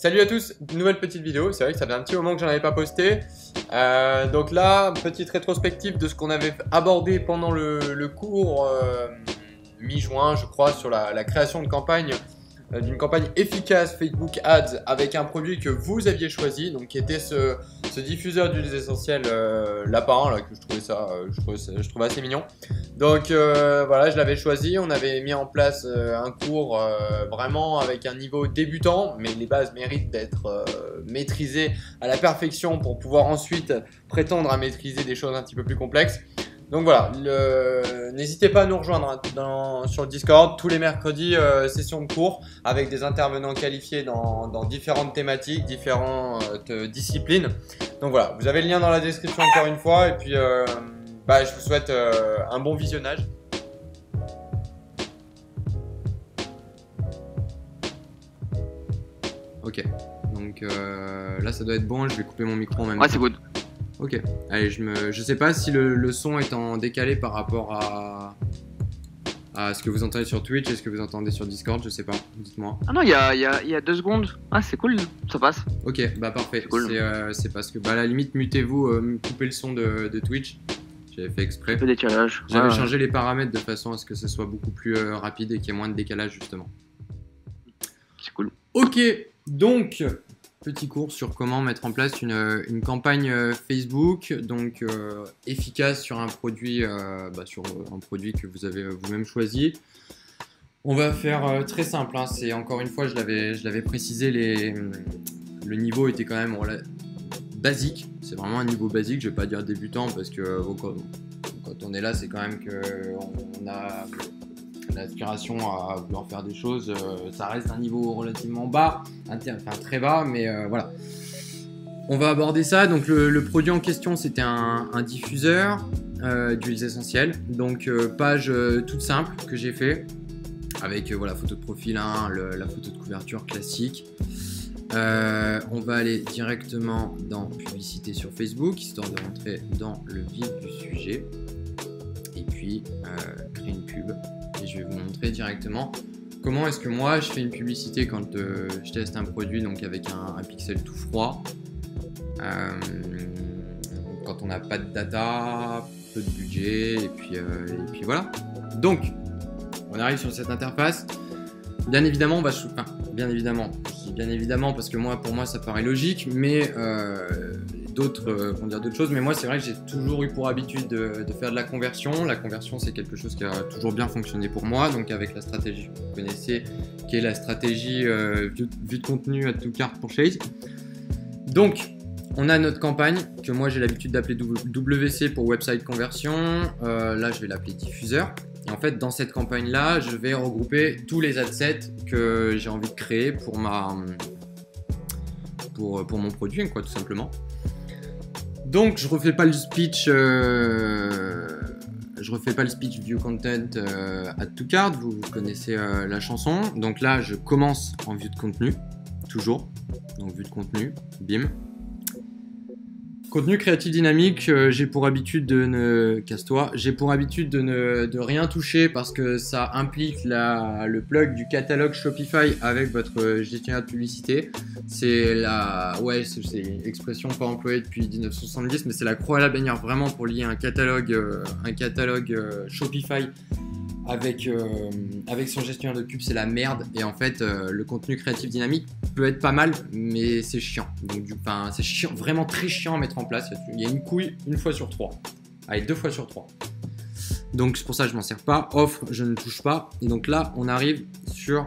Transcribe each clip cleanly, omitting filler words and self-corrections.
Salut à tous, nouvelle petite vidéo, c'est vrai que ça fait un petit moment que j'en avais pas posté. Donc là, petite rétrospective de ce qu'on avait abordé pendant le cours mi-juin, je crois, sur la création de campagne, d'une campagne efficace Facebook Ads avec un produit que vous aviez choisi, donc qui était ce diffuseur d'huiles essentielles lapin, là, que je trouvais assez mignon. Donc voilà, je l'avais choisi, on avait mis en place un cours vraiment avec un niveau débutant, mais les bases méritent d'être maîtrisées à la perfection pour pouvoir ensuite prétendre à maîtriser des choses un petit peu plus complexes. Donc voilà, n'hésitez pas à nous rejoindre sur le Discord tous les mercredis, session de cours avec des intervenants qualifiés dans différentes thématiques, différentes disciplines. Donc voilà, vous avez le lien dans la description encore une fois et puis je vous souhaite un bon visionnage. Ok, donc là ça doit être bon, je vais couper mon micro en même temps. Ouais, c'est good. Ok, allez, je sais pas si le son est en décalé par rapport à ce que vous entendez sur Twitch et ce que vous entendez sur Discord, je sais pas, dites-moi. Ah non, il y a 2 secondes. Ah, c'est cool, ça passe. Ok, bah parfait, cool. C'est parce que, à la limite, mutez-vous, coupez le son de Twitch, j'avais fait exprès. Un peu décalage. J'avais changé les paramètres de façon à ce que ce soit beaucoup plus rapide et qu'il y ait moins de décalage justement. C'est cool. Ok, donc... Petit cours sur comment mettre en place une campagne Facebook, donc efficace sur un produit, que vous avez vous-même choisi. On va faire très simple, hein, c'est encore une fois, je l'avais précisé, le niveau était quand même basique, c'est vraiment un niveau basique, je vais pas dire débutant parce que quand on est là, c'est quand même qu'on a l'aspiration à vouloir faire des choses, ça reste un niveau relativement bas, très bas, mais voilà. On va aborder ça. Donc le produit en question, c'était un diffuseur d'huiles essentielles. Donc page toute simple que j'ai fait avec voilà, photo de profil, hein, la photo de couverture classique. On va aller directement dans publicité sur Facebook, histoire de rentrer dans le vif du sujet. Et puis créer une pub. Et je vais vous montrer directement comment est-ce que moi je fais une publicité quand je teste un produit, donc avec un pixel tout froid, quand on n'a pas de data, peu de budget, et puis voilà. Donc on arrive sur cette interface. Bien évidemment, bien évidemment parce que pour moi ça paraît logique, mais d'autres vont dire d'autres choses, mais moi c'est vrai que j'ai toujours eu pour habitude de faire de la conversion. La conversion, c'est quelque chose qui a toujours bien fonctionné pour moi, donc avec la stratégie que vous connaissez, qui est la stratégie vue de contenu à tout carte pour Chase. Donc on a notre campagne que moi j'ai l'habitude d'appeler WC pour website conversion. Là je vais l'appeler diffuseur. Et en fait, dans cette campagne-là, je vais regrouper tous les adsets que j'ai envie de créer pour mon produit, quoi, tout simplement. Donc, je refais pas le speech, view content add to cart. Vous connaissez la chanson. Donc là, je commence en vue de contenu, toujours. Donc vue de contenu, bim. Contenu créatif dynamique, j'ai pour habitude de rien toucher parce que ça implique le plug du catalogue Shopify avec votre gestionnaire de publicité. C'est une expression pas employée depuis 1970, mais c'est la croix à la bannière vraiment pour lier un catalogue Shopify avec son gestionnaire de pub, c'est la merde. Et en fait, le contenu créatif dynamique peut être pas mal, mais c'est chiant. Donc, c'est chiant, vraiment très chiant à mettre en place. Il y a une couille une fois sur 3. Allez, 2 fois sur 3. Donc, c'est pour ça que je m'en sers pas. Offre, je ne touche pas. Et donc là, on arrive sur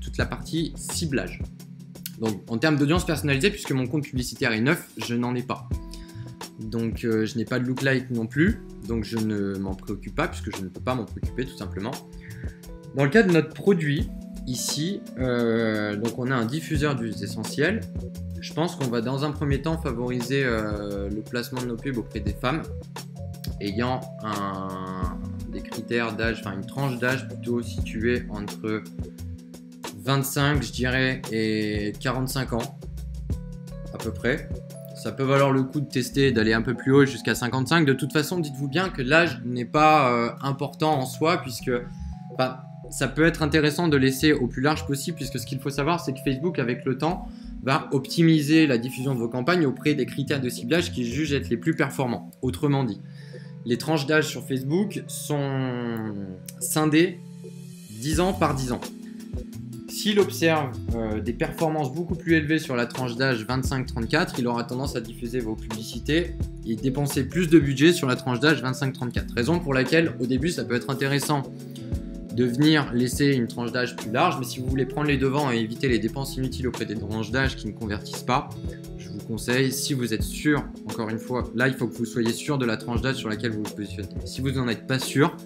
toute la partie ciblage. Donc, en termes d'audience personnalisée, puisque mon compte publicitaire est neuf, je n'en ai pas. Donc, je n'ai pas de lookalike non plus. Donc je ne m'en préoccupe pas puisque je ne peux pas m'en préoccuper tout simplement. Dans le cas de notre produit, ici, donc on a un diffuseur d'huiles essentielles. Je pense qu'on va dans un premier temps favoriser le placement de nos pubs auprès des femmes ayant des critères d'âge, une tranche d'âge plutôt située entre 25 je dirais et 45 ans à peu près. Ça peut valoir le coup de tester, d'aller un peu plus haut jusqu'à 55. De toute façon, dites-vous bien que l'âge n'est pas important en soi, puisque ça peut être intéressant de laisser au plus large possible, puisque ce qu'il faut savoir, c'est que Facebook, avec le temps, va optimiser la diffusion de vos campagnes auprès des critères de ciblage qu'il juge être les plus performants. Autrement dit, les tranches d'âge sur Facebook sont scindées 10 ans par 10 ans. S'il observe des performances beaucoup plus élevées sur la tranche d'âge 25-34, il aura tendance à diffuser vos publicités et dépenser plus de budget sur la tranche d'âge 25-34. Raison pour laquelle, au début, ça peut être intéressant de venir laisser une tranche d'âge plus large, mais si vous voulez prendre les devants et éviter les dépenses inutiles auprès des tranches d'âge qui ne convertissent pas, je vous conseille, si vous êtes sûr, encore une fois, là il faut que vous soyez sûr de la tranche d'âge sur laquelle vous vous positionnez. Si vous n'en êtes pas sûr,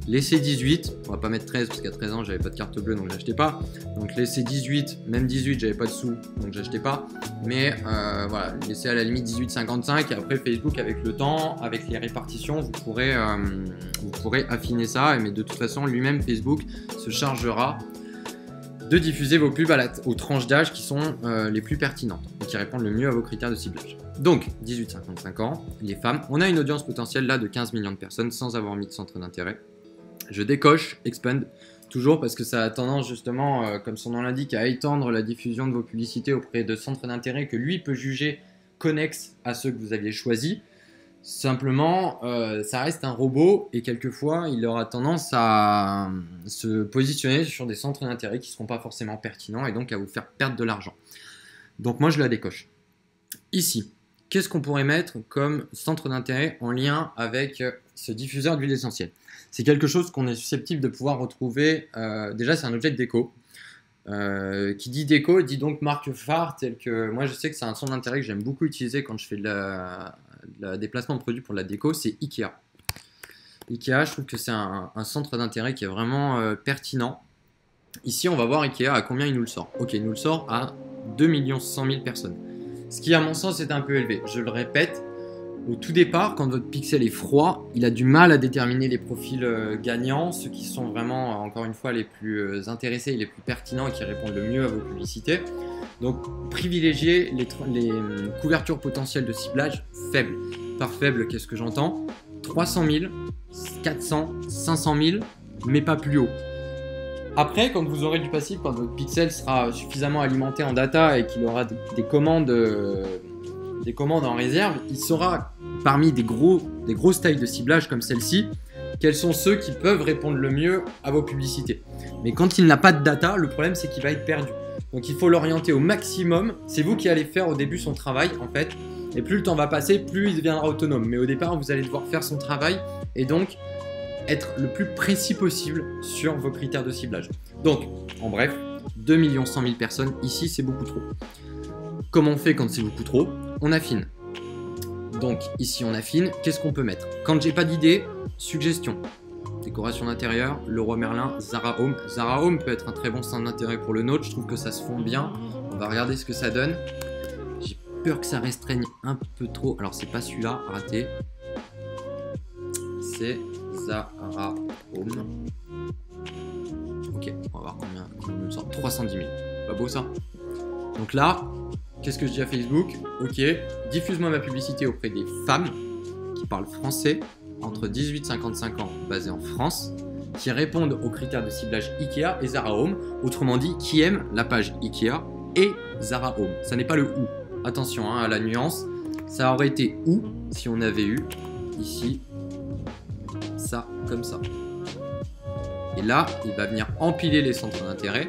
laissez 18, on va pas mettre 13 parce qu'à 13 ans j'avais pas de carte bleue donc j'achetais pas, donc laissez 18, même 18 j'avais pas de sous donc j'achetais pas, mais voilà, laissez à la limite 18,55 et après Facebook avec le temps, avec les répartitions, vous pourrez affiner ça, mais de toute façon lui-même Facebook se chargera de diffuser vos pubs aux tranches d'âge qui sont les plus pertinentes et qui répondent le mieux à vos critères de ciblage. Donc 18-55 ans, les femmes, on a une audience potentielle là de 15 millions de personnes sans avoir mis de centre d'intérêt. Je décoche Expand, toujours parce que ça a tendance justement, comme son nom l'indique, à étendre la diffusion de vos publicités auprès de centres d'intérêt que lui peut juger connexes à ceux que vous aviez choisis. Simplement, ça reste un robot et quelquefois, il aura tendance à se positionner sur des centres d'intérêt qui ne seront pas forcément pertinents et donc à vous faire perdre de l'argent. Donc moi, je la décoche. Ici, qu'est-ce qu'on pourrait mettre comme centre d'intérêt en lien avec ce diffuseur d'huile essentielle? C'est quelque chose qu'on est susceptible de pouvoir retrouver. Déjà, c'est un objet de déco. Qui dit déco, dit donc marque phare, telle que moi je sais que c'est un centre d'intérêt que j'aime beaucoup utiliser quand je fais des placements de produits pour de la déco, c'est Ikea. Ikea, je trouve que c'est un centre d'intérêt qui est vraiment pertinent. Ici, on va voir Ikea à combien il nous le sort. Ok, il nous le sort à 2 100 000 personnes. Ce qui, à mon sens, est un peu élevé. Je le répète, au tout départ, quand votre pixel est froid, il a du mal à déterminer les profils gagnants, ceux qui sont vraiment, encore une fois, les plus intéressés et les plus pertinents et qui répondent le mieux à vos publicités. Donc, privilégiez les couvertures potentielles de ciblage faibles. Par faible, qu'est-ce que j'entends? 300 000, 400, 500 000, mais pas plus haut. Après, quand vous aurez du passif, quand votre pixel sera suffisamment alimenté en data et qu'il aura des commandes en réserve, il saura, parmi des grosses tailles de ciblage comme celle-ci, quels sont ceux qui peuvent répondre le mieux à vos publicités. Mais quand il n'a pas de data, le problème c'est qu'il va être perdu. Donc il faut l'orienter au maximum. C'est vous qui allez faire au début son travail en fait. Et plus le temps va passer, plus il deviendra autonome. Mais au départ, vous allez devoir faire son travail et donc être le plus précis possible sur vos critères de ciblage. Donc, en bref, 2 100 000 personnes, ici c'est beaucoup trop. Comment on fait quand c'est beaucoup trop? On affine. Donc ici on affine, qu'est-ce qu'on peut mettre? Quand j'ai pas d'idée, suggestion. Décoration d'intérieur, Leroy Merlin, Zara Home. Zara Home peut être un très bon centre d'intérêt pour le nôtre, je trouve que ça se fond bien. On va regarder ce que ça donne. J'ai peur que ça restreigne un peu trop. Alors c'est pas celui-là, raté. C'est Zara Home. Ok, on va voir combien il me sort. 310 000. Pas beau ça? Donc là, qu'est-ce que je dis à Facebook? Ok, diffuse-moi ma publicité auprès des femmes qui parlent français entre 18 et 55 ans, basées en France, qui répondent aux critères de ciblage Ikea et Zara Home. Autrement dit, qui aiment la page Ikea et Zara Home. Ça n'est pas le ou. Attention à la nuance. Ça aurait été ou si on avait eu ici ça comme ça. Et là, il va venir empiler les centres d'intérêt.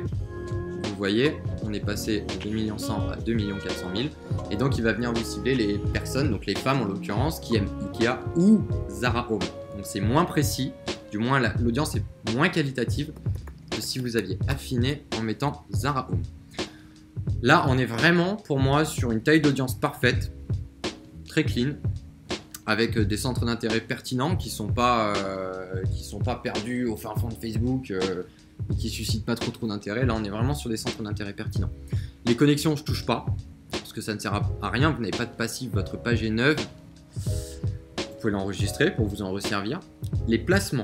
Vous voyez, on est passé de 2 100 000 à 2 400 000. Et donc, il va venir vous cibler les personnes, donc les femmes en l'occurrence, qui aiment Ikea ou Zara Home. Donc, c'est moins précis, du moins l'audience est moins qualitative que si vous aviez affiné en mettant Zara Home. Là, on est vraiment, pour moi, sur une taille d'audience parfaite, très clean, avec des centres d'intérêt pertinents qui sont pas perdus au fin fond de Facebook et qui suscitent pas trop d'intérêt. Là, on est vraiment sur des centres d'intérêt pertinents. Les connexions, je touche pas parce que ça ne sert à rien. Vous n'avez pas de passif, votre page est neuve. Vous pouvez l'enregistrer pour vous en resservir. Les placements,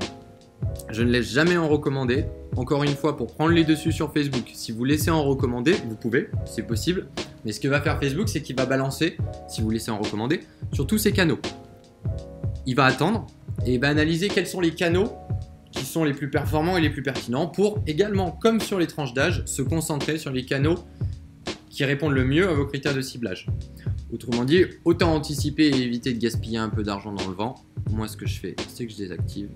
je ne laisse jamais en recommander. Encore une fois, pour prendre les dessus sur Facebook, si vous laissez en recommander, vous pouvez, c'est possible. Mais ce que va faire Facebook, c'est qu'il va balancer, si vous laissez en recommander, sur tous ces canaux. Il va attendre et il va analyser quels sont les canaux qui sont les plus performants et les plus pertinents pour également, comme sur les tranches d'âge, se concentrer sur les canaux qui répondent le mieux à vos critères de ciblage. Autrement dit, autant anticiper et éviter de gaspiller un peu d'argent dans le vent. Moi, ce que je fais, c'est que je désactive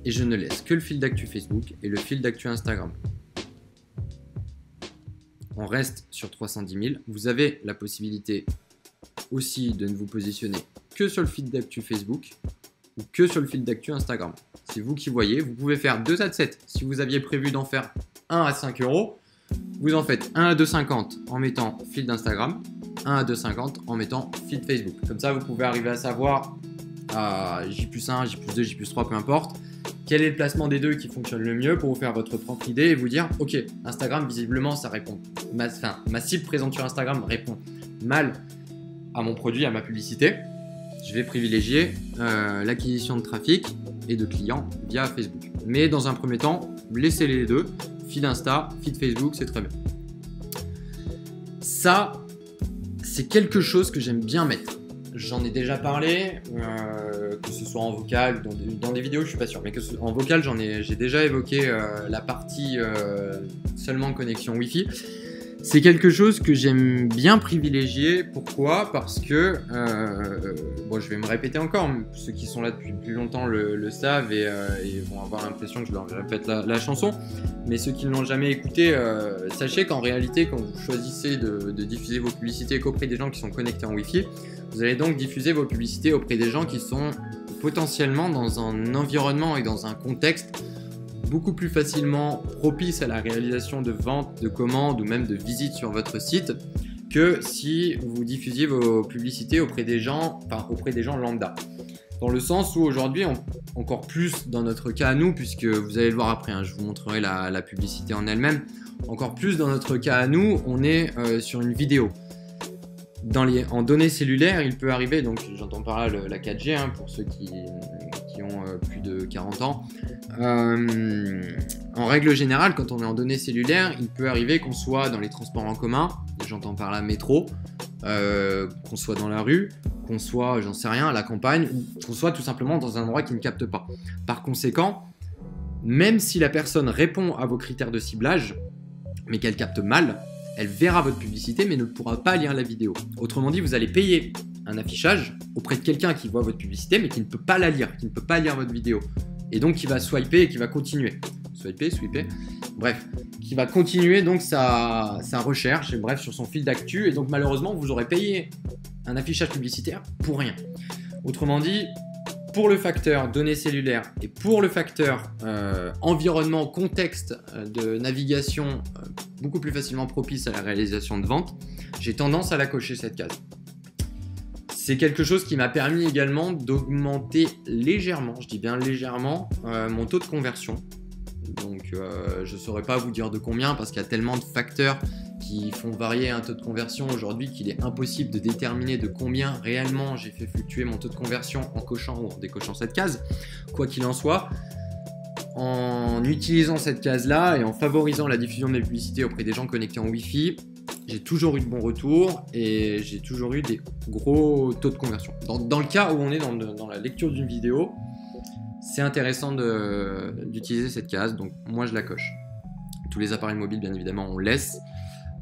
et je ne laisse que le fil d'actu Facebook et le fil d'actu Instagram. On reste sur 310 000. Vous avez la possibilité aussi de ne vous positionner que sur le fil d'actu Facebook ou que sur le fil d'actu Instagram. C'est vous qui voyez. Vous pouvez faire 2 ads sets. Si vous aviez prévu d'en faire 1 à 5 euros, vous en faites 1 à 2,50 en mettant fil d'Instagram, 1 à 2,50 en mettant fil Facebook. Comme ça, vous pouvez arriver à savoir à J+1, J+2, J+3, peu importe, quel est le placement des deux qui fonctionne le mieux pour vous faire votre propre idée et vous dire ok, Instagram visiblement ça répond, ma cible présente sur Instagram répond mal à mon produit, à ma publicité, je vais privilégier l'acquisition de trafic et de clients via Facebook. Mais dans un premier temps, laissez les deux, feed Insta, feed Facebook, c'est très bien. Ça, c'est quelque chose que j'aime bien mettre. J'en ai déjà parlé, que ce soit en vocal, dans des vidéos, je suis pas sûr, mais en vocal, j'ai déjà évoqué la partie seulement connexion Wi-Fi. C'est quelque chose que j'aime bien privilégier. Pourquoi ? Parce que, bon, je vais me répéter encore, ceux qui sont là depuis plus longtemps le savent et vont avoir l'impression que je leur répète la chanson. Mais ceux qui ne l'ont jamais écouté, sachez qu'en réalité, quand vous choisissez de diffuser vos publicités qu'auprès des gens qui sont connectés en Wi-Fi, vous allez donc diffuser vos publicités auprès des gens qui sont potentiellement dans un environnement et dans un contexte beaucoup plus facilement propice à la réalisation de ventes, de commandes ou même de visites sur votre site que si vous diffusiez vos publicités auprès des gens lambda. Dans le sens où aujourd'hui, encore plus dans notre cas à nous, puisque vous allez le voir après, je vous montrerai la publicité en elle-même, encore plus dans notre cas à nous, on est sur une vidéo. En données cellulaires, il peut arriver, donc j'entends par là la 4G pour ceux qui ont plus de 40 ans. En règle générale, quand on est en données cellulaires, il peut arriver qu'on soit dans les transports en commun, j'entends par là métro, qu'on soit dans la rue, qu'on soit, j'en sais rien, à la campagne, ou qu'on soit tout simplement dans un endroit qui ne capte pas. Par conséquent, même si la personne répond à vos critères de ciblage, mais qu'elle capte mal, elle verra votre publicité mais ne pourra pas lire la vidéo. Autrement dit, vous allez payer un affichage auprès de quelqu'un qui voit votre publicité mais qui ne peut pas la lire, qui ne peut pas lire votre vidéo. Et donc qui va swiper et qui va continuer. Swiper, bref, qui va continuer donc sa recherche, et bref, sur son fil d'actu. Et donc malheureusement, vous aurez payé un affichage publicitaire pour rien. Autrement dit, pour le facteur données cellulaires et pour le facteur environnement, contexte de navigation beaucoup plus facilement propice à la réalisation de ventes, j'ai tendance à la cocher cette case. C'est quelque chose qui m'a permis également d'augmenter légèrement, je dis bien légèrement, mon taux de conversion. Donc je ne saurais pas vous dire de combien parce qu'il y a tellement de facteurs qui font varier un taux de conversion aujourd'hui qu'il est impossible de déterminer de combien réellement j'ai fait fluctuer mon taux de conversion en cochant ou en décochant cette case. Quoi qu'il en soit, en utilisant cette case-là et en favorisant la diffusion de mes publicités auprès des gens connectés en Wi-Fi, j'ai toujours eu de bons retours et j'ai toujours eu des gros taux de conversion. Dans le cas où on est dans la lecture d'une vidéo, c'est intéressant d'utiliser cette case, donc moi je la coche. Tous les appareils mobiles, bien évidemment, on laisse.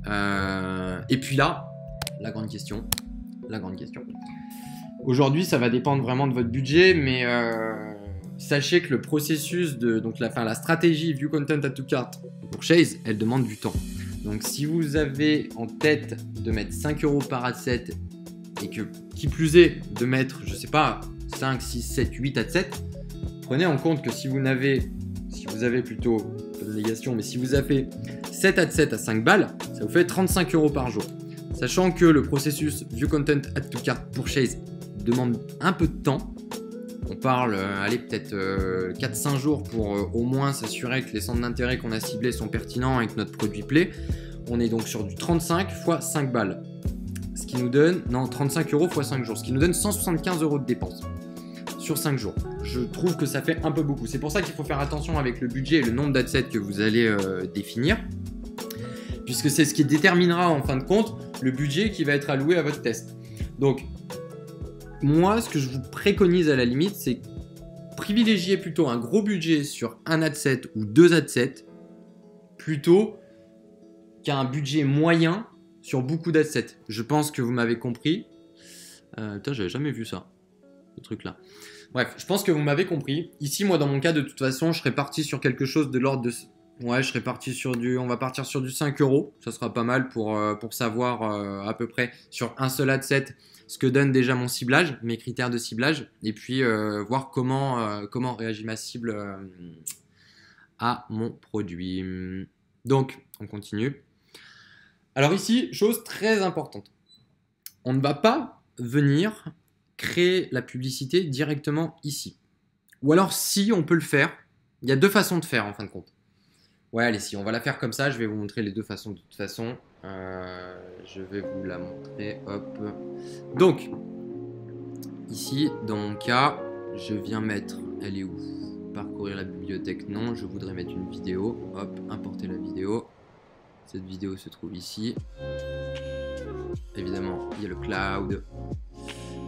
Et puis là, la grande question. Aujourd'hui, ça va dépendre vraiment de votre budget, mais sachez que le processus la stratégie View Content Add to Cart pour Chase, elle demande du temps. Donc si vous avez en tête de mettre 5 € par adset et que, qui plus est, de mettre, je sais pas, 5, 6, 7, 8 adsets, prenez en compte que si vous avez plutôt, pas de négation, mais si vous avez 7 adsets à 5 balles, ça vous fait 35 € par jour. Sachant que le processus View Content Add to Cart pour Chase demande un peu de temps. On parle, peut-être 4-5 jours pour au moins s'assurer que les centres d'intérêt qu'on a ciblés sont pertinents et que notre produit plaît. On est donc sur du 35 x 5 balles. Ce qui nous donne, 35 € x 5 jours, ce qui nous donne 175 € de dépenses sur 5 jours. Je trouve que ça fait un peu beaucoup. C'est pour ça qu'il faut faire attention avec le budget et le nombre d'adsets que vous allez définir, puisque c'est ce qui déterminera en fin de compte le budget qui va être alloué à votre test. Donc, moi, ce que je vous préconise à la limite, c'est privilégiez plutôt un gros budget sur un ad set ou 2 ad sets plutôt qu'un budget moyen sur beaucoup d'ad sets. Je pense que vous m'avez compris. Putain, j'avais jamais vu ça, ce truc-là. Bref, je pense que vous m'avez compris. Ici, moi, dans mon cas, de toute façon, je serais parti sur quelque chose de l'ordre de... Ouais, je serais parti sur du... On va partir sur du 5 €. Ça sera pas mal pour savoir à peu près sur un seul ad set ce que donne déjà mon ciblage, mes critères de ciblage, et puis voir comment réagit ma cible à mon produit. Donc, on continue. Alors ici, chose très importante. On ne va pas venir créer la publicité directement ici. Ou alors, si on peut le faire, il y a 2 façons de faire en fin de compte. Ouais, allez, si, on va la faire comme ça. Je vais vous montrer les 2 façons de toute façon. Je vais vous la montrer. Hop. Donc, ici, dans mon cas, je viens mettre... Elle est où? Parcourir la bibliothèque, non. Je voudrais mettre une vidéo. Hop, importer la vidéo. Cette vidéo se trouve ici. Évidemment, il y a le cloud.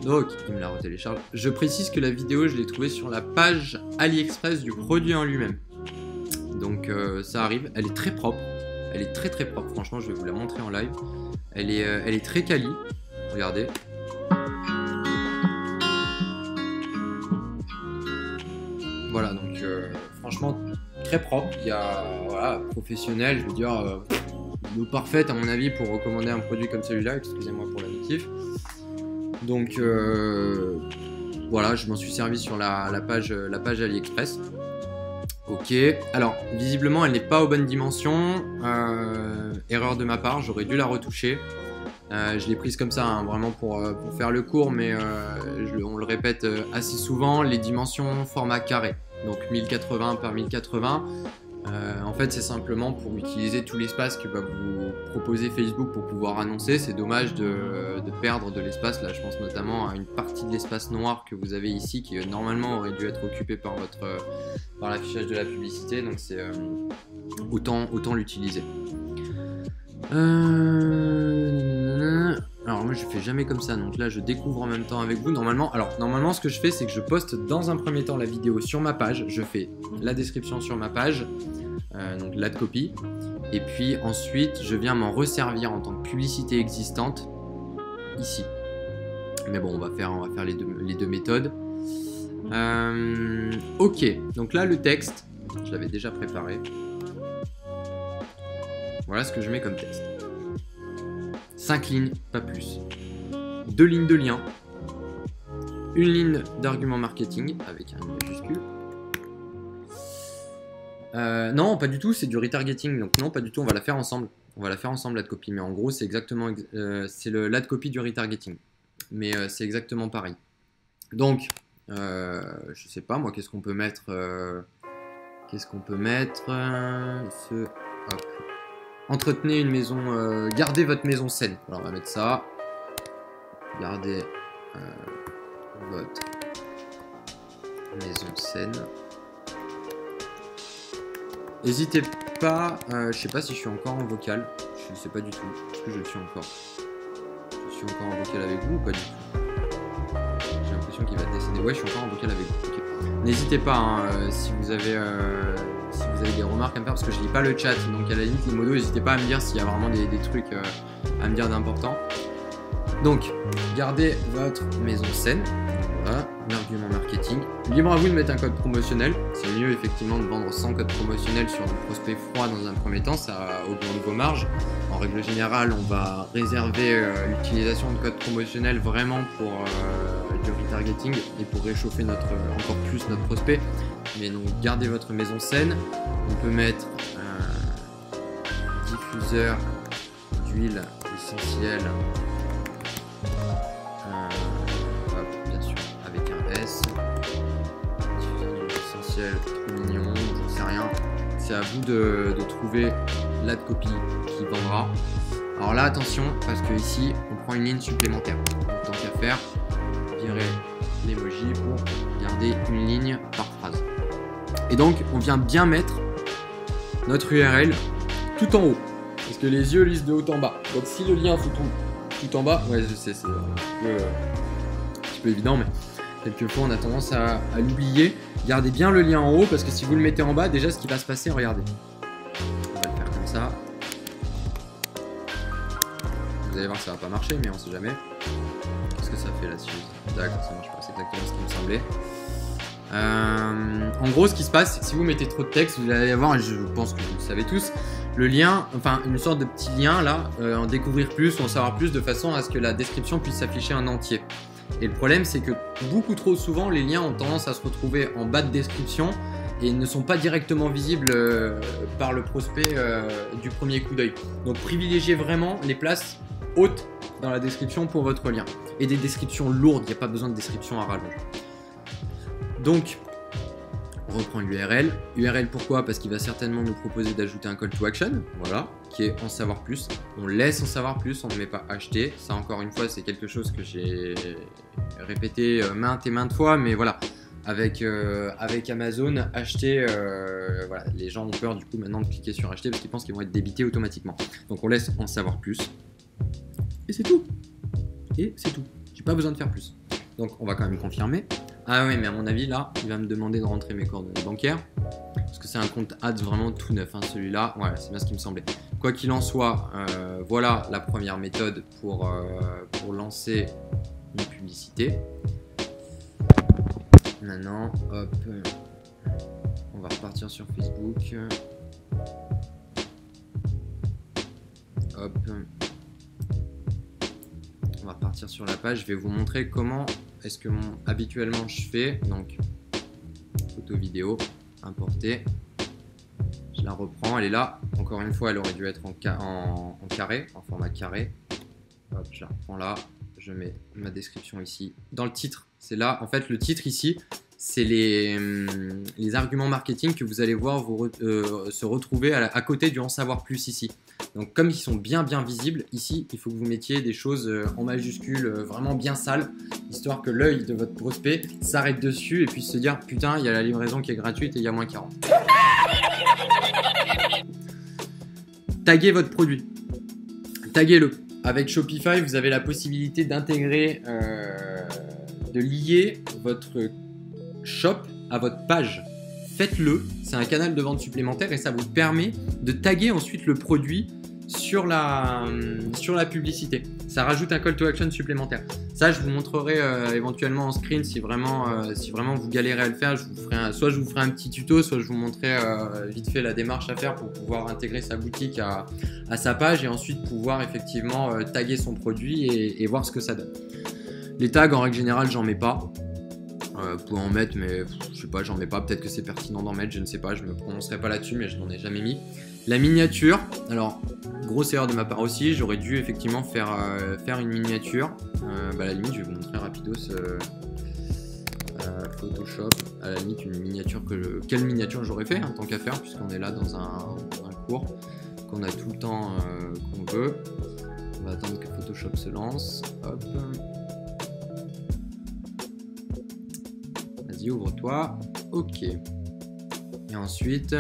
Donc, il me la retélécharge. Je précise que la vidéo, je l'ai trouvée sur la page AliExpress du produit en lui-même. Donc, ça arrive. Elle est très propre. Elle est très très propre. Franchement, je vais vous la montrer en live. Elle est très quali. Regardez. Voilà, donc franchement, très propre. Il y a, voilà, professionnel, je veux dire, l'eau parfaite à mon avis pour recommander un produit comme celui-là. Excusez-moi pour la notif. Donc, voilà, je m'en suis servi sur la page AliExpress. Ok, alors visiblement elle n'est pas aux bonnes dimensions, erreur de ma part, j'aurais dû la retoucher. Je l'ai prise comme ça, hein, vraiment pour faire le cours, mais on le répète assez souvent, les dimensions format carré, donc 1080 par 1080. En fait, c'est simplement pour utiliser tout l'espace que va vous proposer Facebook pour pouvoir annoncer. C'est dommage de perdre de l'espace. Là, je pense notamment à une partie de l'espace noir que vous avez ici qui normalement aurait dû être occupé par l'affichage de la publicité. Donc, c'est autant l'utiliser. Alors moi je fais jamais comme ça, donc là je découvre en même temps avec vous. Normalement ce que je fais, c'est que je poste dans un premier temps la vidéo sur ma page, je fais la description sur ma page, donc l'ad copy, et puis ensuite je viens m'en resservir en tant que publicité existante ici. Mais bon, on va faire les deux méthodes. Ok, donc là le texte, je l'avais déjà préparé. Voilà ce que je mets comme texte. 5 lignes, pas plus. 2 lignes de lien. Une ligne d'argument marketing avec un majuscule. Non, pas du tout, c'est du retargeting. Donc non, pas du tout, on va la faire ensemble. On va la faire ensemble, l'ad copy. Mais en gros, c'est exactement c'est l'ad copy du retargeting. Mais c'est exactement pareil. Donc, je sais pas, moi, qu'est-ce qu'on peut mettre hop. Entretenez une maison, gardez votre maison saine. Alors on va mettre ça. Gardez votre maison saine. N'hésitez pas, je sais pas si je suis encore en vocal. Je sais pas du tout. Est-ce que je le suis encore? Je suis encore en vocal avec vous ou pas du tout? J'ai l'impression qu'il va décéder. Ouais, je suis encore en vocal avec vous. Okay. N'hésitez pas hein, si vous avez des remarques à me faire, parce que je lis pas le chat, donc à la limite les modos, n'hésitez pas à me dire s'il y a vraiment des trucs à me dire d'important. Donc, gardez votre maison saine, voilà, l'argument marketing. Libre à vous de mettre un code promotionnel, c'est mieux effectivement de vendre sans code promotionnel sur du prospect froid dans un premier temps, ça augmente vos marges. En règle générale, on va réserver l'utilisation de code promotionnel vraiment pour du retargeting et pour réchauffer encore plus notre prospect. Mais donc gardez votre maison saine. On peut mettre diffuseur d'huile essentielle, bien sûr avec un S. Diffuseur d'huile essentielle, trop mignon, j'en sais rien. C'est à vous de trouver l'ad copy qui vendra. Alors là attention, parce que ici on prend une ligne supplémentaire. Donc, tant qu'à faire, virer l'emoji pour garder une ligne par phrase. Et donc, on vient bien mettre notre URL tout en haut. Parce que les yeux lisent de haut en bas. Donc, si le lien se trouve tout en bas, ouais, je sais, c'est un petit peu évident, mais Quelquefois, on a tendance à l'oublier. Gardez bien le lien en haut parce que si vous le mettez en bas, déjà ce qui va se passer, regardez. On va le faire comme ça. Vous allez voir que ça va pas marcher, mais on sait jamais. Qu'est-ce que ça fait là-dessus? D'accord, ça marche pas, c'est exactement ce qui me semblait. En gros, ce qui se passe, c'est que si vous mettez trop de texte, vous allez avoir, je pense que vous le savez tous, le lien, enfin une sorte de petit lien là, en découvrir plus, en savoir plus, de façon à ce que la description puisse s'afficher en entier. Et le problème, c'est que beaucoup trop souvent, les liens ont tendance à se retrouver en bas de description et ne sont pas directement visibles par le prospect du premier coup d'œil. Donc privilégiez vraiment les places hautes dans la description pour votre lien. Et des descriptions lourdes, il n'y a pas besoin de description à rallonge. Donc, on reprend l'URL. URL pourquoi? Parce qu'il va certainement nous proposer d'ajouter un call to action, voilà, qui est en savoir plus. On laisse en savoir plus, on ne met pas acheter. Ça, encore une fois, c'est quelque chose que j'ai répété maintes et maintes fois, mais voilà, avec Amazon, acheter, voilà, les gens ont peur du coup maintenant de cliquer sur acheter parce qu'ils pensent qu'ils vont être débités automatiquement. Donc on laisse en savoir plus. Et c'est tout. Et c'est tout. J'ai pas besoin de faire plus. Donc on va quand même confirmer. Ah oui, mais à mon avis là, il va me demander de rentrer mes coordonnées bancaires. Parce que c'est un compte ads vraiment tout neuf, hein, celui-là. Voilà, c'est bien ce qui me semblait. Quoi qu'il en soit, voilà la première méthode pour lancer une publicité. Maintenant, hop, on va repartir sur Facebook. Hop. On va repartir sur la page. Je vais vous montrer comment est-ce que habituellement je fais. Donc, photo vidéo, importer. Je la reprends, elle est là. Encore une fois, elle aurait dû être en carré, en format carré. Hop, je la reprends là. Je mets ma description ici. Dans le titre, c'est là. En fait, le titre ici, c'est les arguments marketing que vous allez voir se retrouver à côté du en savoir plus ici. Donc comme ils sont bien visibles, ici, il faut que vous mettiez des choses en majuscules, vraiment bien sales, histoire que l'œil de votre prospect s'arrête dessus et puisse se dire « Putain, il y a la livraison qui est gratuite et il y a moins 40 ». Taguez votre produit. Taguez-le. Avec Shopify, vous avez la possibilité d'intégrer, de lier votre shop à votre page. Faites-le, c'est un canal de vente supplémentaire et ça vous permet de taguer ensuite le produit sur la publicité. Ça rajoute un call to action supplémentaire. Ça, je vous montrerai éventuellement en screen si vraiment vous galérez à le faire. Soit je vous ferai un petit tuto, soit je vous montrerai vite fait la démarche à faire pour pouvoir intégrer sa boutique à sa page et ensuite pouvoir effectivement taguer son produit et voir ce que ça donne. Les tags, en règle générale, j'en mets pas. Vous pouvez en mettre, mais je sais pas, j'en mets pas. Peut-être que c'est pertinent d'en mettre, je ne sais pas. Je me prononcerai pas là-dessus, mais je n'en ai jamais mis. La miniature, alors grosse erreur de ma part aussi. J'aurais dû effectivement faire une miniature. À la limite, je vais vous montrer rapidos Photoshop. À la limite, une miniature quelle miniature j'aurais fait, tant qu'à faire, puisqu'on est là dans un cours qu'on a tout le temps qu'on veut. On va attendre que Photoshop se lance. Hop. Vas-y, ouvre-toi. Ok. Et ensuite...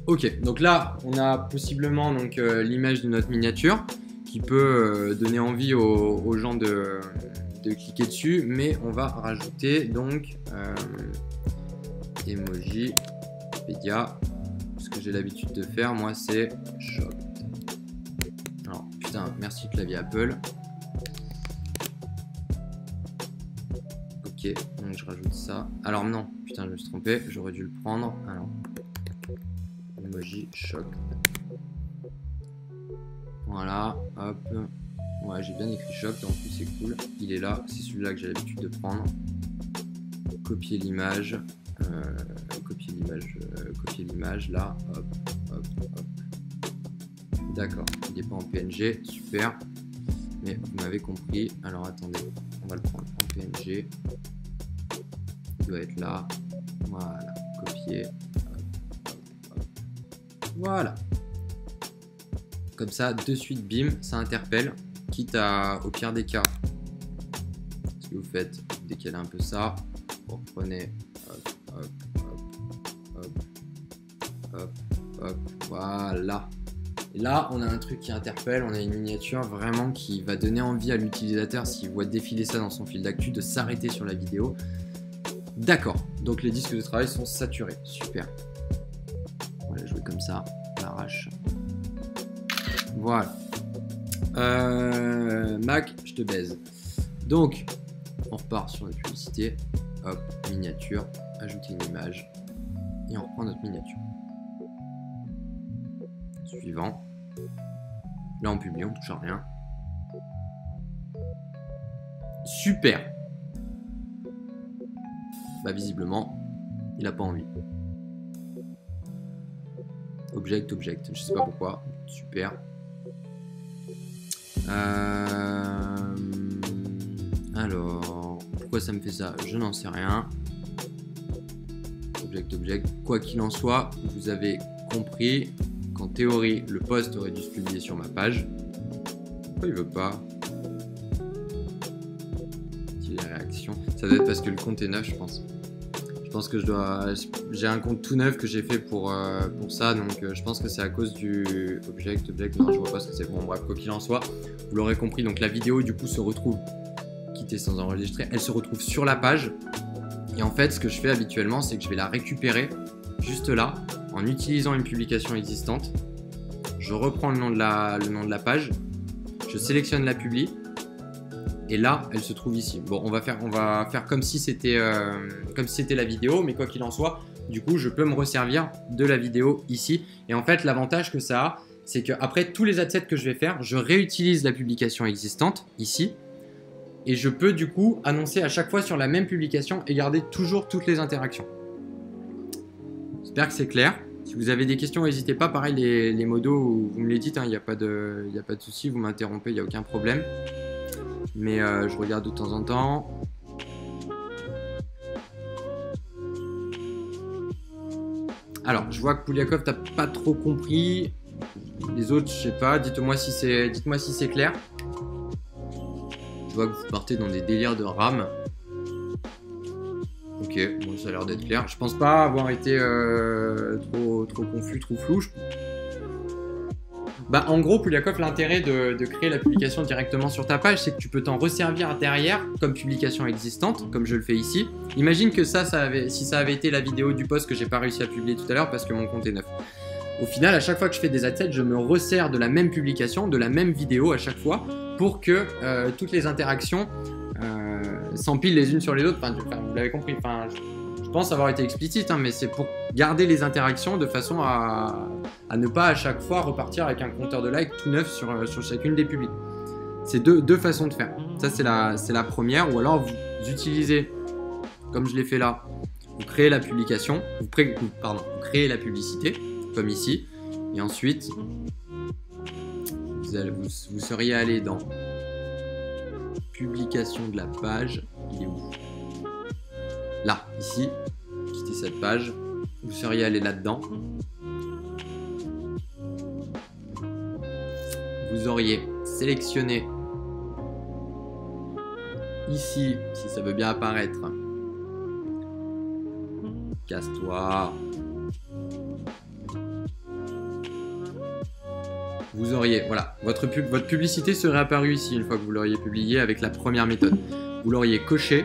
Ok, donc là, on a possiblement l'image de notre miniature qui peut donner envie aux gens de cliquer dessus, mais on va rajouter donc emoji, Wikipédia. Ce que j'ai l'habitude de faire, moi, c'est shop. Alors, putain, merci clavier Apple. Ok, donc je rajoute ça. Alors non, putain, je me suis trompé, j'aurais dû le prendre. Alors, emoji choc. Voilà, hop. Ouais, j'ai bien écrit choc, en plus c'est cool. Il est là, c'est celui-là que j'ai l'habitude de prendre. Copier l'image. Copier l'image, là. Hop, hop, hop. D'accord, il n'est pas en PNG, super. Mais vous m'avez compris. Alors attendez, on va le prendre en PNG. Il doit être là. Voilà, copier. Hop, hop, hop. Voilà. Comme ça, de suite, bim, ça interpelle. Quitte à, au pire des cas, ce que vous faites, vous décalez un peu ça. Vous reprenez. Hop, hop, hop, hop, hop, hop. Voilà. Et là, on a un truc qui interpelle, on a une miniature vraiment qui va donner envie à l'utilisateur, s'il voit défiler ça dans son fil d'actu, de s'arrêter sur la vidéo. D'accord, donc les disques de travail sont saturés, super. On va la jouer comme ça, on l'arrache. Voilà. Mac, je te baise. Donc, on repart sur la publicité. Hop, miniature, ajouter une image. Et on reprend notre miniature. Suivant. Là, on publie, on touche à rien. Super. Bah, visiblement, il n'a pas envie. Object, object. Je sais pas pourquoi. Super. Alors, pourquoi ça me fait ça? Je n'en sais rien. Object, object. Quoi qu'il en soit, vous avez compris qu'en théorie, le post aurait dû se publier sur ma page. Pourquoi il veut pas? Si les réactions. Ça doit être parce que le compte est neuf, je pense. Je pense que j'ai un compte tout neuf que j'ai fait pour ça, donc je pense que c'est à cause du object, non je vois pas ce que c'est. Bon bref, quoi qu'il en soit, vous l'aurez compris, donc la vidéo du coup se retrouve, quittée sans enregistrer, elle se retrouve sur la page, et en fait ce que je fais habituellement, c'est que je vais la récupérer juste là, en utilisant une publication existante, je reprends le nom de la page, je sélectionne la publi, et là, elle se trouve ici. Bon, on va faire comme si c'était la vidéo, mais quoi qu'il en soit, du coup, je peux me resservir de la vidéo ici. Et en fait, l'avantage que ça a, c'est qu'après tous les adsets que je vais faire, je réutilise la publication existante ici. Et je peux du coup annoncer à chaque fois sur la même publication et garder toujours toutes les interactions. J'espère que c'est clair. Si vous avez des questions, n'hésitez pas. Pareil, les modos, vous me les dites, il n'y a pas de souci, vous m'interrompez, il n'y a aucun problème. Mais je regarde de temps en temps. Alors, je vois que Pouliakov, t'as pas trop compris. Les autres, je sais pas. Dites-moi si c'est clair. Je vois que vous partez dans des délires de RAM. Ok, bon, ça a l'air d'être clair. Je pense pas avoir été trop confus, trop flou. Bah, en gros, Pouliakov, l'intérêt de créer la publication directement sur ta page, c'est que tu peux t'en resservir derrière comme publication existante, comme je le fais ici. Imagine que si ça avait été la vidéo du post que j'ai pas réussi à publier tout à l'heure parce que mon compte est neuf. Au final, à chaque fois que je fais des adsets, je me resserre de la même publication, de la même vidéo à chaque fois, pour que toutes les interactions s'empilent les unes sur les autres. Enfin, vous l'avez compris. Enfin, je pense avoir été explicite, mais c'est pour garder les interactions de façon à ne pas à chaque fois repartir avec un compteur de likes tout neuf sur chacune des publics. C'est deux façons de faire. Ça, c'est la première. Ou alors, vous utilisez, comme je l'ai fait là, vous créez la publication, vous créez la publicité, comme ici. Et ensuite, vous seriez allé dans publication de la page. Il est où? Là, ici, quittez cette page, vous seriez allé là-dedans. Vous auriez sélectionné ici, si ça veut bien apparaître. Casse-toi. Vous auriez, voilà, votre publicité serait apparue ici une fois que vous l'auriez publié avec la première méthode. Vous l'auriez coché.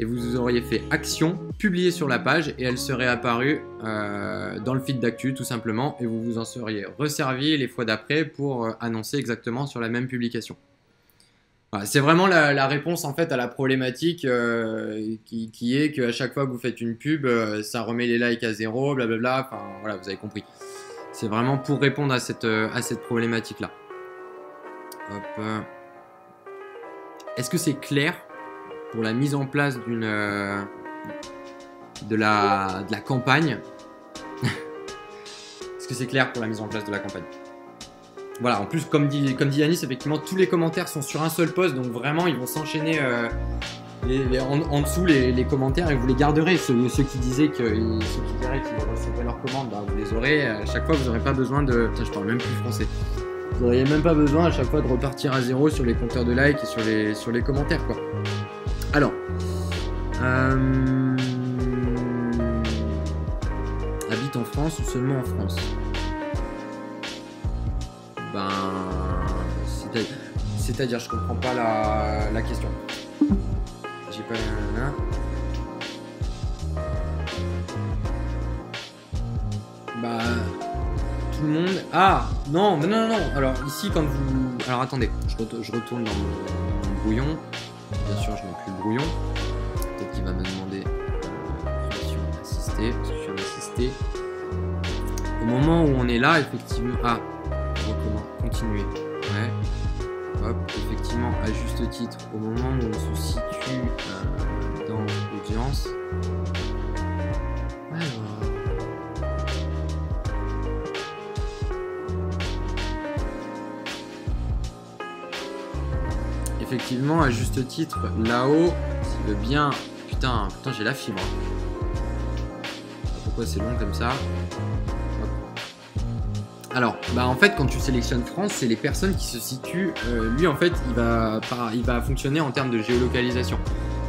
Et vous auriez fait action, publier sur la page et elle serait apparue dans le feed d'actu tout simplement et vous vous en seriez resservi les fois d'après pour annoncer exactement sur la même publication. Voilà, c'est vraiment la réponse en fait à la problématique qui est qu'à chaque fois que vous faites une pub, ça remet les likes à zéro, blablabla, enfin voilà, vous avez compris. C'est vraiment pour répondre à cette problématique-là. Hop. Est-ce que c'est clair pour la mise en place de la campagne? Est-ce que c'est clair pour la mise en place de la campagne? Voilà, en plus, comme dit Yanis, effectivement, tous les commentaires sont sur un seul post, donc vraiment, ils vont s'enchaîner en dessous les commentaires et vous les garderez. Ceux qui diraient qu'ils recevaient leurs commandes, bah, vous les aurez. À chaque fois, vous n'aurez pas besoin de... Putain, je parle même plus français. Vous n'auriez même pas besoin à chaque fois de repartir à zéro sur les compteurs de likes et sur les commentaires, quoi. Alors, habite en France ou seulement en France? Ben, c'est-à-dire, je comprends pas la question. J'ai pas... Bah, tout le monde... Ah, non. Alors, ici, quand vous... Alors, attendez, je retourne dans mon brouillon. Bien sûr, je mets plus le brouillon. Peut-être qu'il va me demander permission d'assister. Parce que je viens d'assister. Au moment où on est là, effectivement... Ah, on recommence. Continuer. Ouais. Hop, effectivement, à juste titre, au moment où on se situe dans l'audience. Effectivement, à juste titre, là-haut, s'il veut bien... Putain, j'ai la fibre. Pourquoi c'est long comme ça? Hop. Alors, bah en fait, quand tu sélectionnes France, c'est les personnes qui se situent... lui, en fait, il va fonctionner en termes de géolocalisation.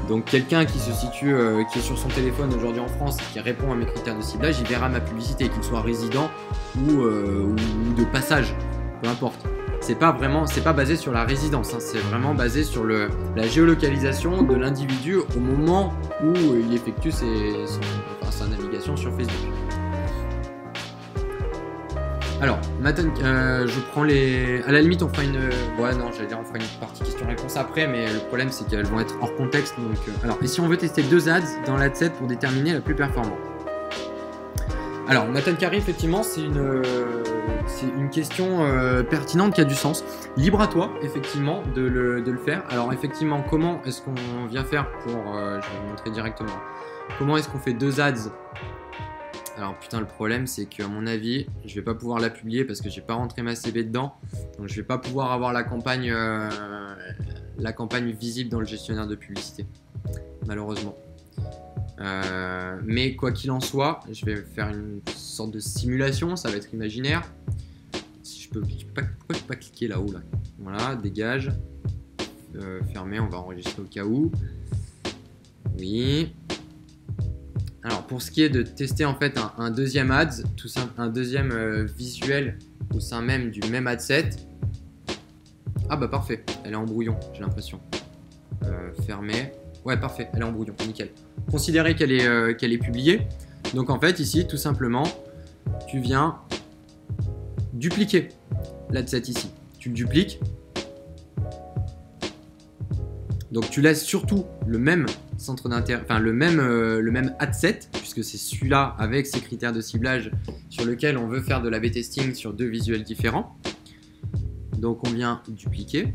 Donc, quelqu'un qui se situe, qui est sur son téléphone aujourd'hui en France, qui répond à mes critères de ciblage, il verra ma publicité, qu'il soit résident ou de passage, peu importe. C'est pas basé sur la résidence, hein, c'est vraiment basé sur la géolocalisation de l'individu au moment où il effectue sa navigation sur Facebook. Alors, je prends les... À la limite, on fera une... Ouais, non, j'allais dire, on fera une partie question-réponse après, mais le problème, c'est qu'elles vont être hors contexte. Donc, alors, et si on veut tester 2 ads dans l'ad set pour déterminer la plus performante? Alors, Nathan Carey, effectivement, c'est une question pertinente qui a du sens. Libre à toi, effectivement, de le faire. Alors, effectivement, comment est-ce qu'on vient faire pour... je vais vous montrer directement. Comment est-ce qu'on fait 2 ads? Alors, putain, le problème, c'est qu'à mon avis, je vais pas pouvoir la publier parce que j'ai pas rentré ma CB dedans. Donc, je vais pas pouvoir avoir la campagne visible dans le gestionnaire de publicité, malheureusement. Mais quoi qu'il en soit, je vais faire une sorte de simulation, ça va être imaginaire. Si pourquoi je peux pas cliquer là-haut là? Voilà, dégage, fermer, on va enregistrer au cas où. Oui. Alors pour ce qui est de tester en fait un deuxième ads, tout simple, un deuxième visuel au sein même du même ad set. Ah bah parfait, elle est en brouillon, j'ai l'impression. Fermer. Ouais, parfait, elle est en brouillon, nickel. Considérez qu'elle est publiée. Donc en fait, ici, tout simplement, tu viens dupliquer l'adset ici. Tu le dupliques. Donc tu laisses surtout le même centre d'intérêt, enfin le même adset, puisque c'est celui-là avec ses critères de ciblage sur lequel on veut faire de l'A/B testing sur 2 visuels différents. Donc on vient dupliquer.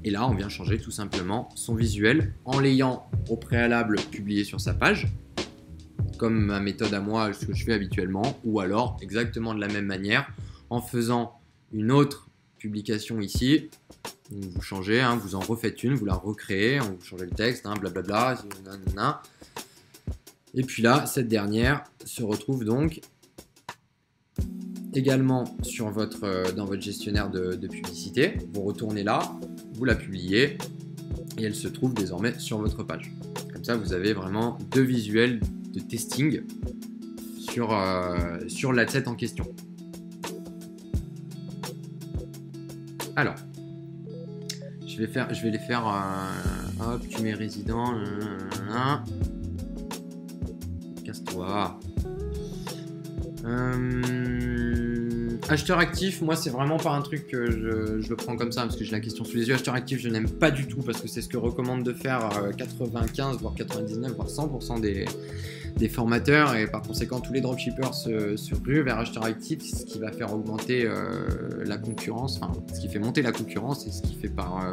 Et là, on vient changer tout simplement son visuel en l'ayant au préalable publié sur sa page, comme ma méthode à moi, ce que je fais habituellement, ou alors exactement de la même manière, en faisant une autre publication ici. Vous changez, hein, vous en refaites une, vous la recréez, vous changez le texte, hein, blablabla, nanana. Et puis là, cette dernière se retrouve donc également sur dans votre gestionnaire de publicité. Vous retournez là, vous la publiez et elle se trouve désormais sur votre page. Comme ça, vous avez vraiment 2 visuels de testing sur l'adset en question. Alors, je vais les faire. Hop, tu mets résident. Casse-toi. Acheteur actif, moi c'est vraiment pas un truc que je le prends comme ça parce que j'ai la question sous les yeux. Acheteur actif, je n'aime pas du tout parce que c'est ce que recommandent de faire 95 voire 99 voire 100% des formateurs, et par conséquent tous les dropshippers se ruent vers acheteur actif, ce qui va faire augmenter la concurrence, enfin ce qui fait monter la concurrence et ce qui fait par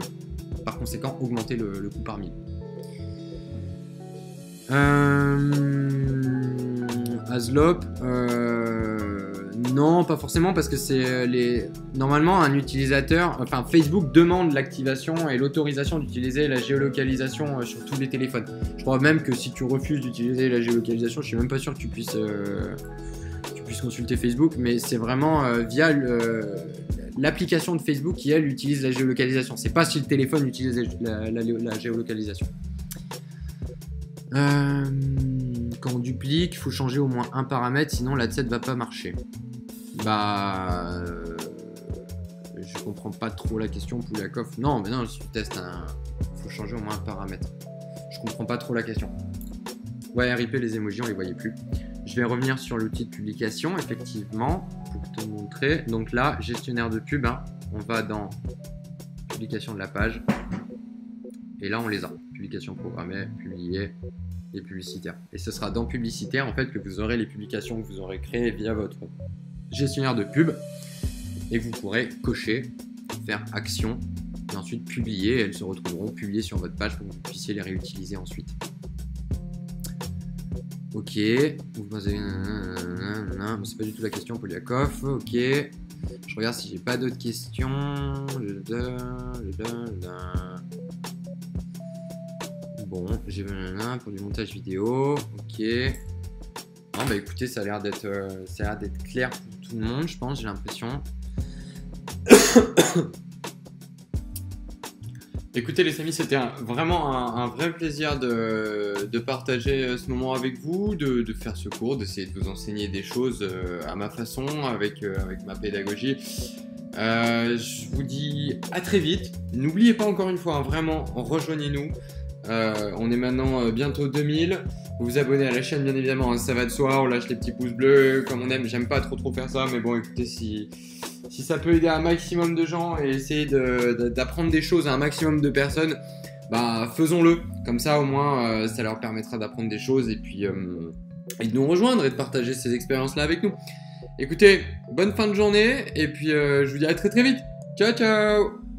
conséquent augmenter le coût par mille. Aslop, non, pas forcément, parce que c'est normalement un utilisateur, enfin Facebook demande l'activation et l'autorisation d'utiliser la géolocalisation sur tous les téléphones. Je crois même que si tu refuses d'utiliser la géolocalisation, je suis même pas sûr que tu puisses consulter Facebook, mais c'est vraiment via l'application de Facebook qui elle utilise la géolocalisation. C'est pas si le téléphone utilise la géolocalisation. Quand on duplique, il faut changer au moins un paramètre, sinon l'adset va pas marcher. Bah... je comprends pas trop la question, Pouliakov. Non, mais non, je teste un... Faut changer au moins un paramètre. Je comprends pas trop la question. Ouais, RIP, les emojis, on les voyait plus. Je vais revenir sur l'outil de publication, effectivement, pour te montrer. Donc là, gestionnaire de pub, hein, on va dans publication de la page. Et là, on les a. Publication programmée, publiée et publicitaire. Et ce sera dans publicitaire, en fait, que vous aurez les publications que vous aurez créées via votre gestionnaire de pub. Et vous pourrez cocher, faire action, et ensuite publier. Et elles se retrouveront publiées sur votre page pour que vous puissiez les réutiliser ensuite. Ok, vous avez... c'est pas du tout la question, Pouliakov. Ok, je regarde si j'ai pas d'autres questions. Bon, j'ai pour du montage vidéo. Ok. Non, bah écoutez, ça a l'air d'être clair pour tout le monde, je pense, j'ai l'impression. Écoutez les amis, c'était vraiment un vrai plaisir de partager ce moment avec vous, de faire ce cours, d'essayer de vous enseigner des choses à ma façon, avec ma pédagogie. Je vous dis à très vite. N'oubliez pas encore une fois, hein, vraiment, rejoignez-nous. On est maintenant bientôt 2000. Vous vous abonnez à la chaîne bien évidemment, hein, ça va de soi, on lâche les petits pouces bleus comme on aime. J'aime pas trop faire ça, mais bon écoutez, si ça peut aider un maximum de gens et essayer d'apprendre des choses à un maximum de personnes, bah faisons-le. Comme ça au moins ça leur permettra d'apprendre des choses et puis et de nous rejoindre et de partager ces expériences là avec nous. Écoutez, bonne fin de journée et puis je vous dis à très vite. Ciao ciao.